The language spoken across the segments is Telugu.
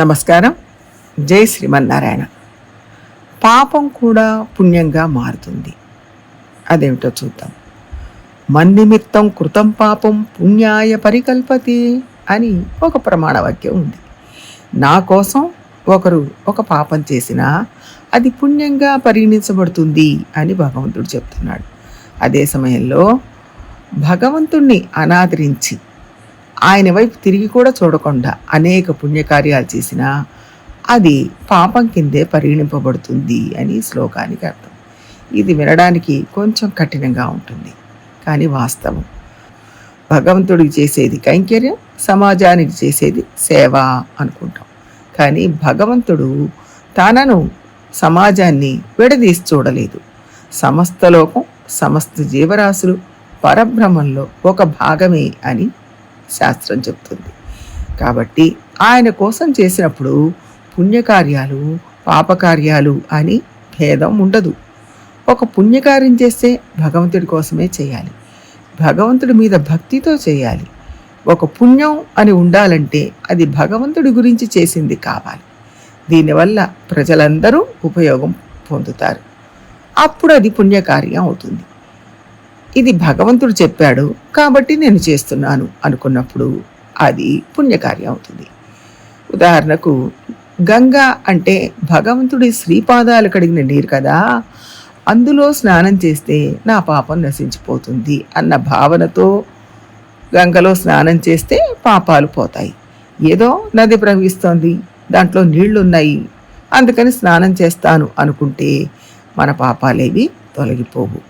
నమస్కారం. జై శ్రీమన్నారాయణ. పాపం కూడా పుణ్యంగా మారుతుంది. అదేమిటో చూద్దాం. మన్నిమిత్తం కృతం పాపం పుణ్యాయ పరికల్పతి అని ఒక ప్రమాణ వాక్యం ఉంది. నా కోసం ఒకరు ఒక పాపం చేసినా అది పుణ్యంగా పరిగణించబడుతుంది అని భగవంతుడు చెప్తున్నాడు. అదే సమయంలో భగవంతుణ్ణి అనాదరించి ఆయన వైపు తిరిగి కూడా చూడకుండా అనేక పుణ్యకార్యాలు చేసినా అది పాపం కిందే పరిగణింపబడుతుంది అని శ్లోకానికి అర్థం. ఇది వినడానికి కొంచెం కఠినంగా ఉంటుంది, కానీ వాస్తవం. భగవంతుడికి చేసేది కైంకర్యం, సమాజానికి చేసేది సేవ అనుకుంటాం. కానీ భగవంతుడు తనను సమాజాన్ని విడదీసి చూడలేదు. సమస్త లోకం, సమస్త జీవరాశులు పరబ్రహ్మంలో ఒక భాగమే అని శాస్త్రం చెప్తుంది. కాబట్టి ఆయన కోసం చేసినప్పుడు పుణ్యకార్యాలు పాపకార్యాలు అని భేదం ఉండదు. ఒక పుణ్యకార్యం చేస్తే భగవంతుడి కోసమే చేయాలి, భగవంతుడి మీద భక్తితో చేయాలి. ఒక పుణ్యం అని ఉండాలంటే అది భగవంతుడి గురించి చేసింది కావాలి. దీనివల్ల ప్రజలందరూ ఉపయోగం పొందుతారు. అప్పుడు అది పుణ్యకార్యం అవుతుంది. ఇది భగవంతుడు చెప్పాడు కాబట్టి నేను చేస్తున్నాను అనుకున్నప్పుడు అది పుణ్యకార్యం అవుతుంది. ఉదాహరణకు గంగా అంటే భగవంతుడి శ్రీపాదాలు కడిగిన నీరు కదా, అందులో స్నానం చేస్తే నా పాపం నశించిపోతుంది అన్న భావనతో గంగలో స్నానం చేస్తే పాపాలు పోతాయి. ఏదో నది ప్రవహిస్తోంది, దాంట్లో నీళ్లున్నాయి, అందుకని స్నానం చేస్తాను అనుకుంటే మన పాపాలేవి తొలగిపోవు.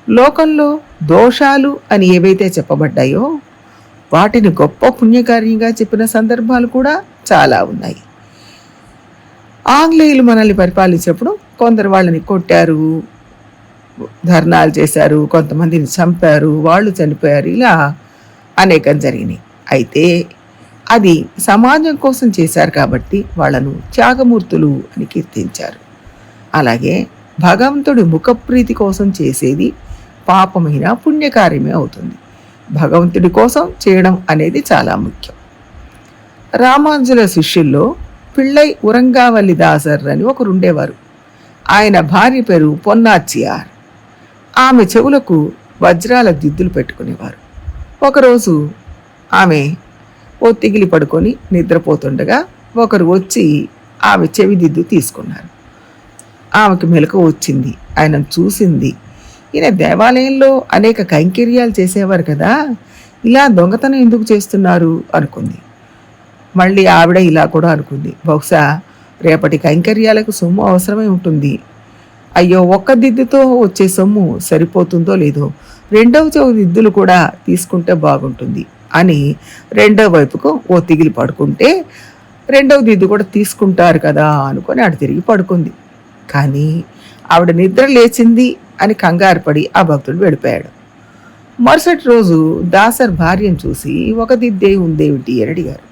లోకంలో దోషాలు అని ఏవైతే చెప్పబడ్డాయో వాటిని గొప్ప పుణ్యకార్యంగా చెప్పిన సందర్భాలు కూడా చాలా ఉన్నాయి. ఆంగ్లేయులు మనల్ని పరిపాలించినప్పుడు కొందరు వాళ్ళని కొట్టారు, ధర్నాలు చేశారు, కొంతమందిని చంపారు, వాళ్ళు చనిపోయారు, ఇలా అనేకం జరిగినాయి. అయితే అది సమాజం కోసం చేశారు కాబట్టి వాళ్ళను త్యాగమూర్తులు అని కీర్తించారు. అలాగే భగవంతుడి ముఖప్రీతి కోసం చేసేది పాపమైన పుణ్యకార్యమే అవుతుంది. భగవంతుడి కోసం చేయడం అనేది చాలా ముఖ్యం. రామానుజుల శిష్యుల్లో పిళ్ళై ఉరంగావల్లి దాసర్ అని ఒకరు ఉండేవారు. ఆయన భార్య పేరు పొన్నాచియార్. ఆమె చెవులకు వజ్రాల దిద్దులు పెట్టుకునేవారు. ఒకరోజు ఆమె ఒత్తిగిలి పడుకొని నిద్రపోతుండగా ఒకరు వచ్చి ఆమె చెవి దిద్దు తీసుకున్నారు. ఆమెకు మెలకువ వచ్చింది. ఆయన చూసింది. ఈయన దేవాలయంలో అనేక కైంకర్యాలు చేసేవారు కదా, ఇలా దొంగతనం ఎందుకు చేస్తున్నారు అనుకుంది. మళ్ళీ ఆవిడ ఇలా కూడా అనుకుంది, బహుశా రేపటి కైంకర్యాలకు సొమ్ము అవసరమై ఉంటుంది. అయ్యో, ఒక్క దిద్దుతో వచ్చే సొమ్ము సరిపోతుందో లేదో, రెండవ చెవి దిద్దులు కూడా తీసుకుంటే బాగుంటుంది అని రెండవ వైపుకు తిగిలి పడుకుంటే రెండవ దిద్దు కూడా తీసుకుంటారు కదా అనుకొని అటు తిరిగి పడుకుంది. కానీ ఆవిడ నిద్ర లేచింది అని కంగారు పడి ఆ భక్తుడు వెళ్ళిపోయాడు. మరుసటి రోజు దాసర్ భార్యను చూసి ఒక దిద్దే ఉందేమిటి అని అడిగారు.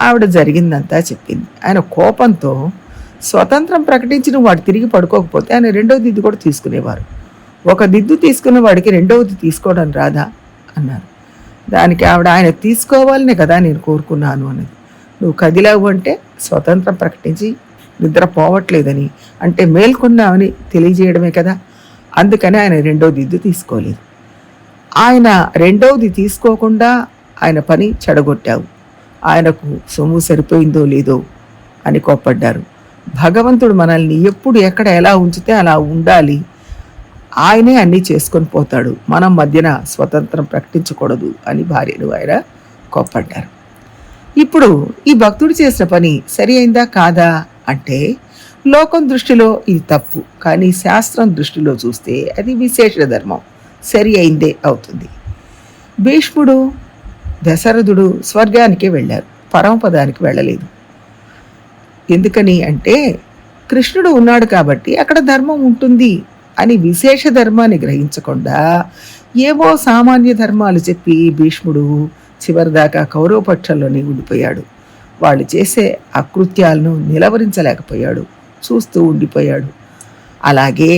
ఆవిడ జరిగిందంతా చెప్పింది. ఆయన కోపంతో స్వతంత్రం ప్రకటించిన వాడు తిరిగి పడుకోకపోతే ఆయన రెండవ దిద్దు కూడా తీసుకునేవారు. ఒక దిద్దు తీసుకున్న వాడికి రెండవది తీసుకోవడం రాదా అన్నారు. దానికి ఆవిడ, ఆయన తీసుకోవాలనే కదా నేను కోరుకున్నాను అన్నది. నువ్వు కదిలావు అంటే స్వతంత్రం ప్రకటించి నిద్ర పోవట్లేదని, అంటే మేల్కొన్నామని తెలియజేయడమే కదా. అందుకని ఆయన రెండవ దిద్దు తీసుకోలేదు. ఆయన రెండవది తీసుకోకుండా ఆయన పని చెడగొట్టావు, ఆయనకు సొమ్ము సరిపోయిందో లేదో అని కోప్పడ్డారు. భగవంతుడు మనల్ని ఎప్పుడు ఎక్కడ ఎలా ఉంచితే అలా ఉండాలి, ఆయనే అన్నీ చేసుకొని పోతాడు, మనం మధ్యన స్వతంత్రం ప్రకటించకూడదు అని భార్యను ఆయన కోప్పడ్డారు. ఇప్పుడు ఈ భక్తుడు చేసిన పని సరి అయిందా కాదా అంటే లోకం దృష్టిలో ఇది తప్పు, కానీ శాస్త్రం దృష్టిలో చూస్తే అది విశేష ధర్మం, సరి అయిందే అవుతుంది. భీష్ముడు, దశరథుడు స్వర్గానికే వెళ్ళారు, పరమపదానికి వెళ్ళలేదు. ఎందుకని అంటే కృష్ణుడు ఉన్నాడు కాబట్టి అక్కడ ధర్మం ఉంటుంది అని విశేష ధర్మాన్ని గ్రహించకుండా ఏవో సామాన్య ధర్మాలు చెప్పి భీష్ముడు చివరిదాకా కౌరవపక్షంలోనే ఉండిపోయాడు. వాళ్ళు చేసే అకృత్యాలను నిలవరించలేకపోయాడు, చూస్తూ ఉండిపోయాడు. అలాగే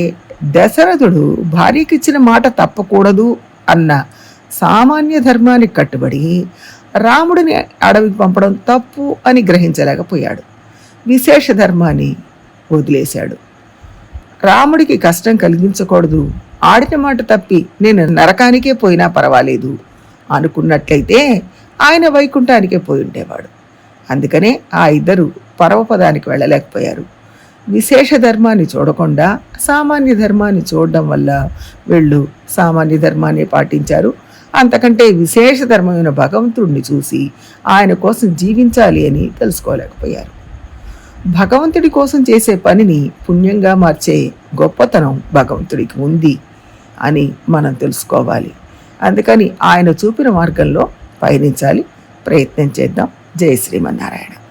దశరథుడు భార్యకిచ్చిన మాట తప్పకూడదు అన్న సామాన్య ధర్మానికి కట్టుబడి రాముడిని అడవికి పంపడం తప్పు అని గ్రహించలేకపోయాడు. విశేష ధర్మాన్ని వదిలేశాడు. రాముడికి కష్టం కలిగించకూడదు, ఆడిన మాట తప్పి నేను నరకానికే పోయినా పర్వాలేదు అనుకున్నట్లయితే ఆయన వైకుంఠానికే పోయి ఉండేవాడు. అందుకనే ఆ ఇద్దరు పరమపదానికి వెళ్ళలేకపోయారు. విశేష ధర్మాన్ని చూడకుండా సామాన్య ధర్మాన్ని చూడడం వల్ల వీళ్ళు సామాన్య ధర్మాన్ని పాటించారు. అంతకంటే విశేష ధర్మమైన భగవంతుడిని చూసి ఆయన కోసం జీవించాలి అని తెలుసుకోలేకపోయారు. భగవంతుడి కోసం చేసే పనిని పుణ్యంగా మార్చే గొప్పతనం భగవంతుడికి ఉంది అని మనం తెలుసుకోవాలి. అందుకని ఆయన చూపిన మార్గంలో పయనించాలి. ప్రయత్నం చేద్దాం. జై శ్రీమన్నారాయణ.